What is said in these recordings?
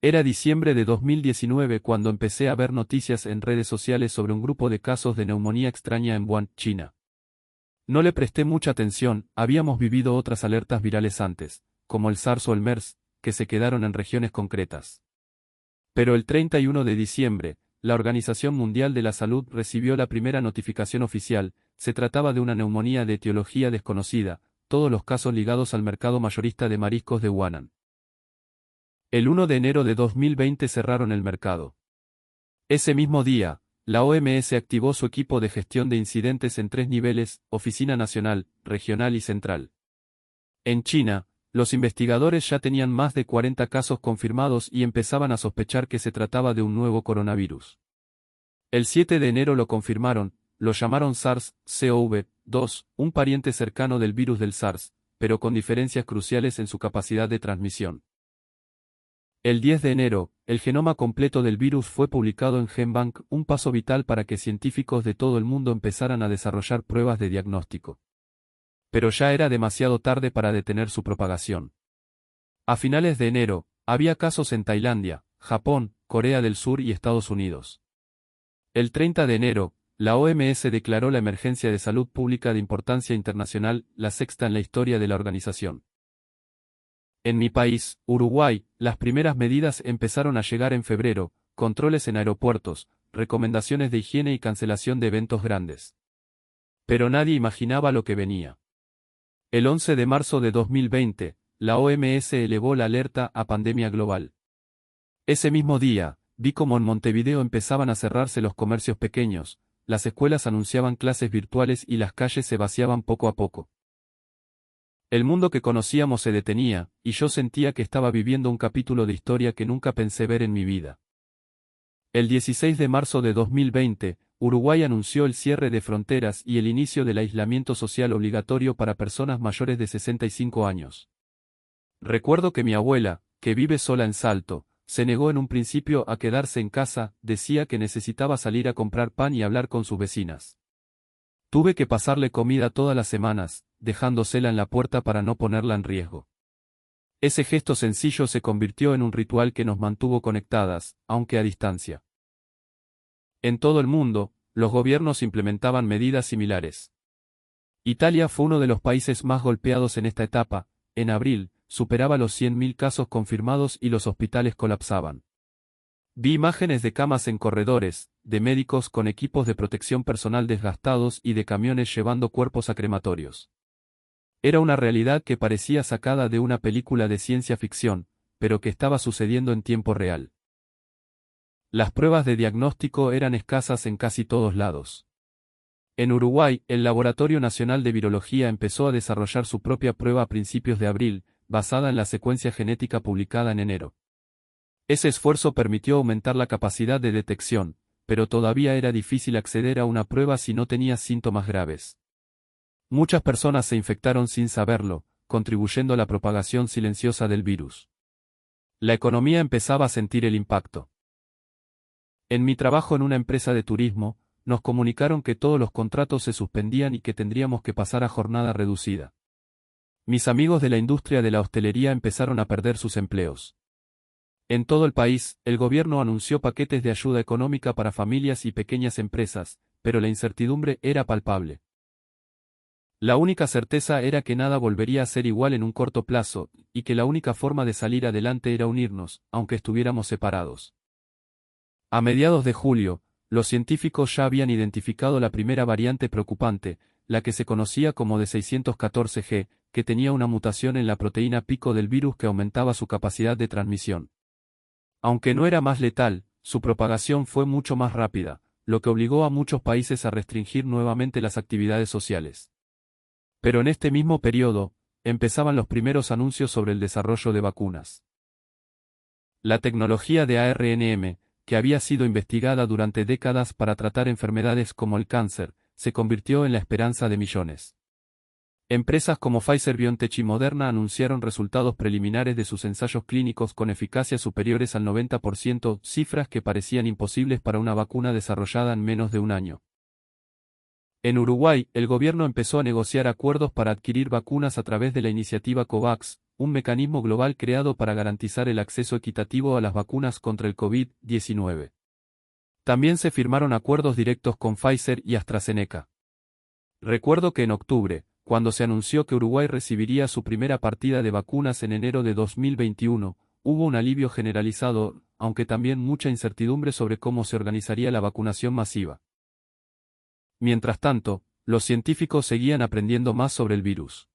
Era diciembre de 2019 cuando empecé a ver noticias en redes sociales sobre un grupo de casos de neumonía extraña en Wuhan, China. No le presté mucha atención, habíamos vivido otras alertas virales antes, como el SARS o el MERS, que se quedaron en regiones concretas. Pero el 31 de diciembre, la Organización Mundial de la Salud recibió la primera notificación oficial. Se trataba de una neumonía de etiología desconocida, todos los casos ligados al mercado mayorista de mariscos de Wuhan. El 1 de enero de 2020 cerraron el mercado. Ese mismo día, la OMS activó su equipo de gestión de incidentes en 3 niveles, Oficina Nacional, Regional y Central. En China, los investigadores ya tenían más de 40 casos confirmados y empezaban a sospechar que se trataba de un nuevo coronavirus. El 7 de enero lo confirmaron, lo llamaron SARS-CoV-2, un pariente cercano del virus del SARS, pero con diferencias cruciales en su capacidad de transmisión. El 10 de enero, el genoma completo del virus fue publicado en GenBank, un paso vital para que científicos de todo el mundo empezaran a desarrollar pruebas de diagnóstico. Pero ya era demasiado tarde para detener su propagación. A finales de enero, había casos en Tailandia, Japón, Corea del Sur y Estados Unidos. El 30 de enero, la OMS declaró la emergencia de salud pública de importancia internacional, la sexta en la historia de la organización. En mi país, Uruguay, las primeras medidas empezaron a llegar en febrero, controles en aeropuertos, recomendaciones de higiene y cancelación de eventos grandes. Pero nadie imaginaba lo que venía. El 11 de marzo de 2020, la OMS elevó la alerta a pandemia global. Ese mismo día, vi cómo en Montevideo empezaban a cerrarse los comercios pequeños, las escuelas anunciaban clases virtuales y las calles se vaciaban poco a poco. El mundo que conocíamos se detenía, y yo sentía que estaba viviendo un capítulo de historia que nunca pensé ver en mi vida. El 16 de marzo de 2020, Uruguay anunció el cierre de fronteras y el inicio del aislamiento social obligatorio para personas mayores de 65 años. Recuerdo que mi abuela, que vive sola en Salto, se negó en un principio a quedarse en casa, decía que necesitaba salir a comprar pan y hablar con sus vecinas. Tuve que pasarle comida todas las semanas, dejándosela en la puerta para no ponerla en riesgo. Ese gesto sencillo se convirtió en un ritual que nos mantuvo conectadas, aunque a distancia. En todo el mundo, los gobiernos implementaban medidas similares. Italia fue uno de los países más golpeados en esta etapa. En abril, superaba los 100.000 casos confirmados y los hospitales colapsaban. Vi imágenes de camas en corredores, de médicos con equipos de protección personal desgastados y de camiones llevando cuerpos a crematorios. Era una realidad que parecía sacada de una película de ciencia ficción, pero que estaba sucediendo en tiempo real. Las pruebas de diagnóstico eran escasas en casi todos lados. En Uruguay, el Laboratorio Nacional de Virología empezó a desarrollar su propia prueba a principios de abril, basada en la secuencia genética publicada en enero. Ese esfuerzo permitió aumentar la capacidad de detección, pero todavía era difícil acceder a una prueba si no tenías síntomas graves. Muchas personas se infectaron sin saberlo, contribuyendo a la propagación silenciosa del virus. La economía empezaba a sentir el impacto. En mi trabajo en una empresa de turismo, nos comunicaron que todos los contratos se suspendían y que tendríamos que pasar a jornada reducida. Mis amigos de la industria de la hostelería empezaron a perder sus empleos. En todo el país, el gobierno anunció paquetes de ayuda económica para familias y pequeñas empresas, pero la incertidumbre era palpable. La única certeza era que nada volvería a ser igual en un corto plazo, y que la única forma de salir adelante era unirnos, aunque estuviéramos separados. A mediados de julio, los científicos ya habían identificado la primera variante preocupante, la que se conocía como D614G, que tenía una mutación en la proteína pico del virus que aumentaba su capacidad de transmisión. Aunque no era más letal, su propagación fue mucho más rápida, lo que obligó a muchos países a restringir nuevamente las actividades sociales. Pero en este mismo periodo, empezaban los primeros anuncios sobre el desarrollo de vacunas. La tecnología de ARNM, que había sido investigada durante décadas para tratar enfermedades como el cáncer, se convirtió en la esperanza de millones. Empresas como Pfizer-BioNTech y Moderna anunciaron resultados preliminares de sus ensayos clínicos con eficacias superiores al 90%, cifras que parecían imposibles para una vacuna desarrollada en menos de un año. En Uruguay, el gobierno empezó a negociar acuerdos para adquirir vacunas a través de la iniciativa COVAX, un mecanismo global creado para garantizar el acceso equitativo a las vacunas contra el COVID-19. También se firmaron acuerdos directos con Pfizer y AstraZeneca. Recuerdo que en octubre, cuando se anunció que Uruguay recibiría su primera partida de vacunas en enero de 2021, hubo un alivio generalizado, aunque también mucha incertidumbre sobre cómo se organizaría la vacunación masiva. Mientras tanto, los científicos seguían aprendiendo más sobre el virus.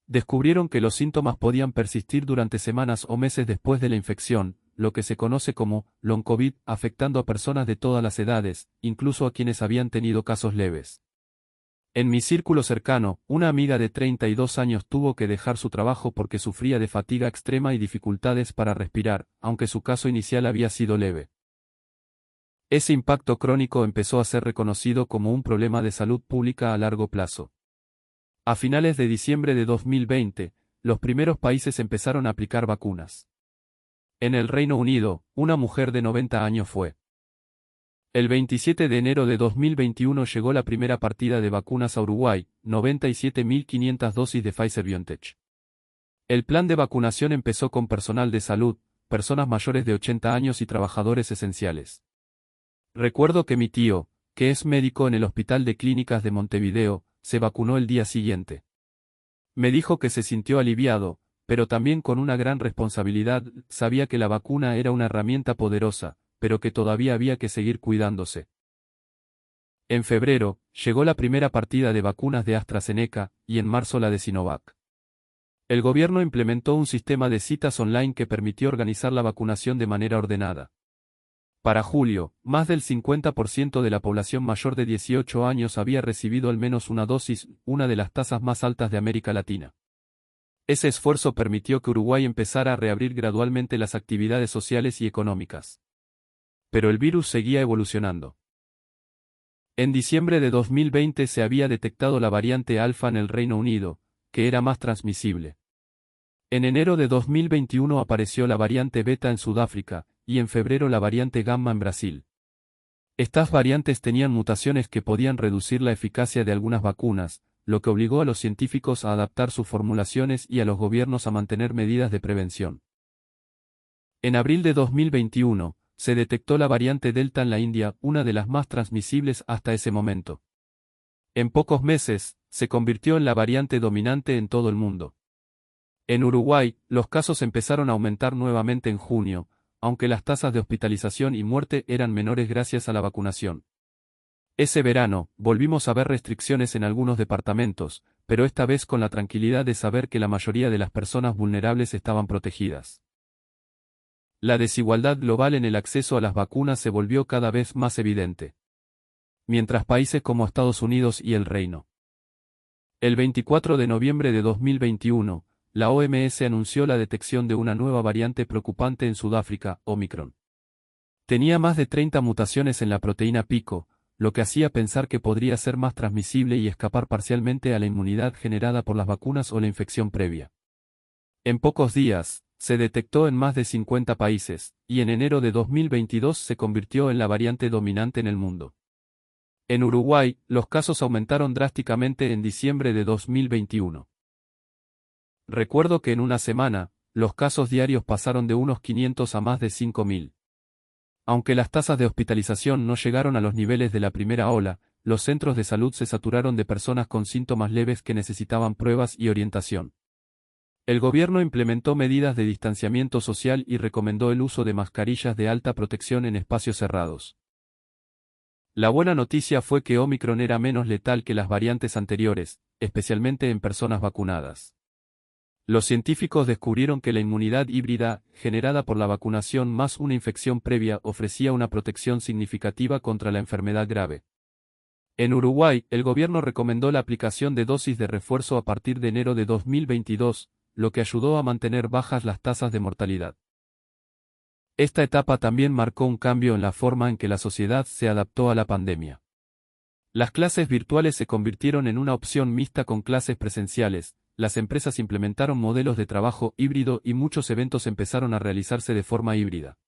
Descubrieron que los síntomas podían persistir durante semanas o meses después de la infección, lo que se conoce como long COVID, afectando a personas de todas las edades, incluso a quienes habían tenido casos leves. En mi círculo cercano, una amiga de 32 años tuvo que dejar su trabajo porque sufría de fatiga extrema y dificultades para respirar, aunque su caso inicial había sido leve. Ese impacto crónico empezó a ser reconocido como un problema de salud pública a largo plazo. A finales de diciembre de 2020, los primeros países empezaron a aplicar vacunas. En el Reino Unido, una mujer de 90 años fue. El 27 de enero de 2021 llegó la primera partida de vacunas a Uruguay, 97.500 dosis de Pfizer-BioNTech. El plan de vacunación empezó con personal de salud, personas mayores de 80 años y trabajadores esenciales. Recuerdo que mi tío, que es médico en el Hospital de Clínicas de Montevideo, se vacunó el día siguiente. Me dijo que se sintió aliviado, pero también con una gran responsabilidad. Sabía que la vacuna era una herramienta poderosa, pero que todavía había que seguir cuidándose. En febrero, llegó la primera partida de vacunas de AstraZeneca, y en marzo la de Sinovac. El gobierno implementó un sistema de citas online que permitió organizar la vacunación de manera ordenada. Para julio, más del 50% de la población mayor de 18 años había recibido al menos una dosis, una de las tasas más altas de América Latina. Ese esfuerzo permitió que Uruguay empezara a reabrir gradualmente las actividades sociales y económicas. Pero el virus seguía evolucionando. En diciembre de 2020 se había detectado la variante alfa en el Reino Unido, que era más transmisible. En enero de 2021 apareció la variante beta en Sudáfrica, y en febrero la variante gamma en Brasil. Estas variantes tenían mutaciones que podían reducir la eficacia de algunas vacunas, lo que obligó a los científicos a adaptar sus formulaciones y a los gobiernos a mantener medidas de prevención. En abril de 2021, se detectó la variante Delta en la India, una de las más transmisibles hasta ese momento. En pocos meses, se convirtió en la variante dominante en todo el mundo. En Uruguay, los casos empezaron a aumentar nuevamente en junio, aunque las tasas de hospitalización y muerte eran menores gracias a la vacunación. Ese verano, volvimos a ver restricciones en algunos departamentos, pero esta vez con la tranquilidad de saber que la mayoría de las personas vulnerables estaban protegidas. La desigualdad global en el acceso a las vacunas se volvió cada vez más evidente. Mientras países como Estados Unidos y el Reino. El 24 de noviembre de 2021, la OMS anunció la detección de una nueva variante preocupante en Sudáfrica, Omicron. Tenía más de 30 mutaciones en la proteína pico, lo que hacía pensar que podría ser más transmisible y escapar parcialmente a la inmunidad generada por las vacunas o la infección previa. En pocos días, se detectó en más de 50 países, y en enero de 2022 se convirtió en la variante dominante en el mundo. En Uruguay, los casos aumentaron drásticamente en diciembre de 2021. Recuerdo que en una semana, los casos diarios pasaron de unos 500 a más de 5.000. Aunque las tasas de hospitalización no llegaron a los niveles de la primera ola, los centros de salud se saturaron de personas con síntomas leves que necesitaban pruebas y orientación. El gobierno implementó medidas de distanciamiento social y recomendó el uso de mascarillas de alta protección en espacios cerrados. La buena noticia fue que Omicron era menos letal que las variantes anteriores, especialmente en personas vacunadas. Los científicos descubrieron que la inmunidad híbrida, generada por la vacunación más una infección previa, ofrecía una protección significativa contra la enfermedad grave. En Uruguay, el gobierno recomendó la aplicación de dosis de refuerzo a partir de enero de 2022, lo que ayudó a mantener bajas las tasas de mortalidad. Esta etapa también marcó un cambio en la forma en que la sociedad se adaptó a la pandemia. Las clases virtuales se convirtieron en una opción mixta con clases presenciales. Las empresas implementaron modelos de trabajo híbrido y muchos eventos empezaron a realizarse de forma híbrida.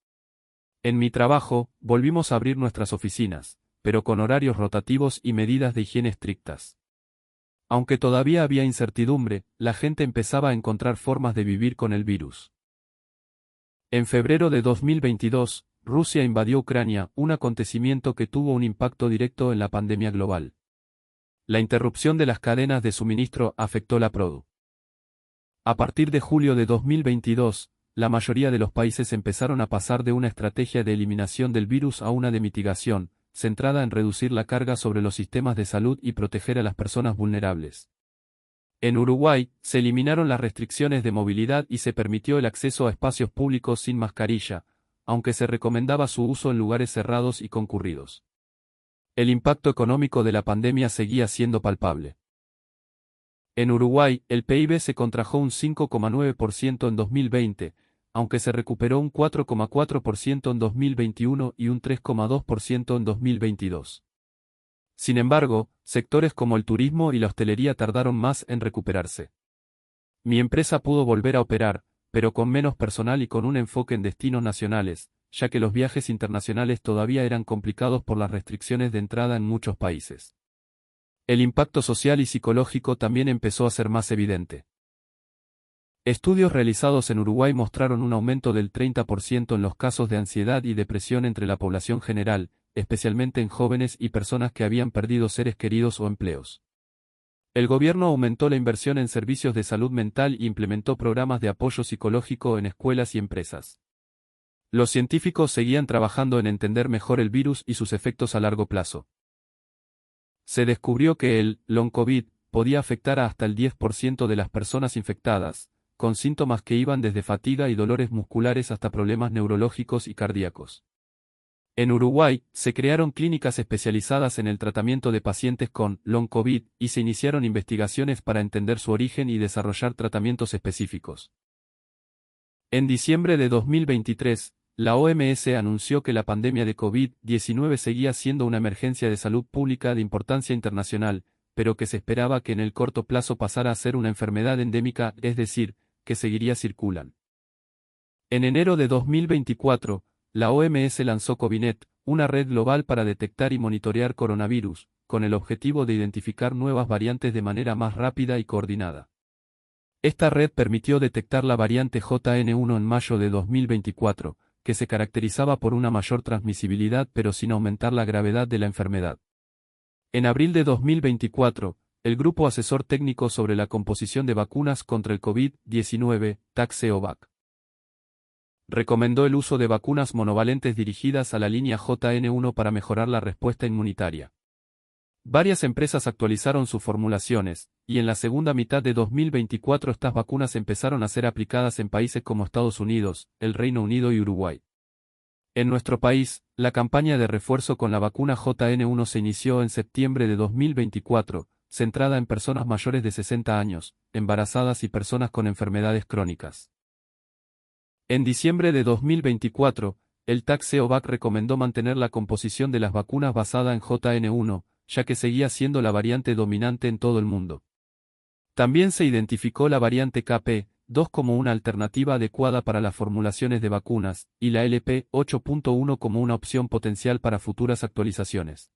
En mi trabajo, volvimos a abrir nuestras oficinas, pero con horarios rotativos y medidas de higiene estrictas. Aunque todavía había incertidumbre, la gente empezaba a encontrar formas de vivir con el virus. En febrero de 2022, Rusia invadió Ucrania, un acontecimiento que tuvo un impacto directo en la pandemia global. La interrupción de las cadenas de suministro afectó la produ. A partir de julio de 2022, la mayoría de los países empezaron a pasar de una estrategia de eliminación del virus a una de mitigación, centrada en reducir la carga sobre los sistemas de salud y proteger a las personas vulnerables. En Uruguay, se eliminaron las restricciones de movilidad y se permitió el acceso a espacios públicos sin mascarilla, aunque se recomendaba su uso en lugares cerrados y concurridos. El impacto económico de la pandemia seguía siendo palpable. En Uruguay, el PIB se contrajo un 5,9% en 2020, aunque se recuperó un 4,4% en 2021 y un 3,2% en 2022. Sin embargo, sectores como el turismo y la hostelería tardaron más en recuperarse. Mi empresa pudo volver a operar, pero con menos personal y con un enfoque en destinos nacionales, ya que los viajes internacionales todavía eran complicados por las restricciones de entrada en muchos países. El impacto social y psicológico también empezó a ser más evidente. Estudios realizados en Uruguay mostraron un aumento del 30% en los casos de ansiedad y depresión entre la población general, especialmente en jóvenes y personas que habían perdido seres queridos o empleos. El gobierno aumentó la inversión en servicios de salud mental e implementó programas de apoyo psicológico en escuelas y empresas. Los científicos seguían trabajando en entender mejor el virus y sus efectos a largo plazo. Se descubrió que el long COVID podía afectar a hasta el 10% de las personas infectadas, con síntomas que iban desde fatiga y dolores musculares hasta problemas neurológicos y cardíacos. En Uruguay, se crearon clínicas especializadas en el tratamiento de pacientes con long COVID y se iniciaron investigaciones para entender su origen y desarrollar tratamientos específicos. En diciembre de 2023, la OMS anunció que la pandemia de COVID-19 seguía siendo una emergencia de salud pública de importancia internacional, pero que se esperaba que en el corto plazo pasara a ser una enfermedad endémica, es decir, que seguiría circulando. En enero de 2024, la OMS lanzó COVINET, una red global para detectar y monitorear coronavirus, con el objetivo de identificar nuevas variantes de manera más rápida y coordinada. Esta red permitió detectar la variante JN1 en mayo de 2024, que se caracterizaba por una mayor transmisibilidad pero sin aumentar la gravedad de la enfermedad. En abril de 2024, el Grupo Asesor Técnico sobre la Composición de Vacunas contra el COVID-19, TAC-CEOVAC, recomendó el uso de vacunas monovalentes dirigidas a la línea JN1 para mejorar la respuesta inmunitaria. Varias empresas actualizaron sus formulaciones, y en la segunda mitad de 2024 estas vacunas empezaron a ser aplicadas en países como Estados Unidos, el Reino Unido y Uruguay. En nuestro país, la campaña de refuerzo con la vacuna JN1 se inició en septiembre de 2024, centrada en personas mayores de 60 años, embarazadas y personas con enfermedades crónicas. En diciembre de 2024, el TAC-CEOVAC recomendó mantener la composición de las vacunas basada en JN1, ya que seguía siendo la variante dominante en todo el mundo. También se identificó la variante KP.2 como una alternativa adecuada para las formulaciones de vacunas, y la LP.8.1 como una opción potencial para futuras actualizaciones.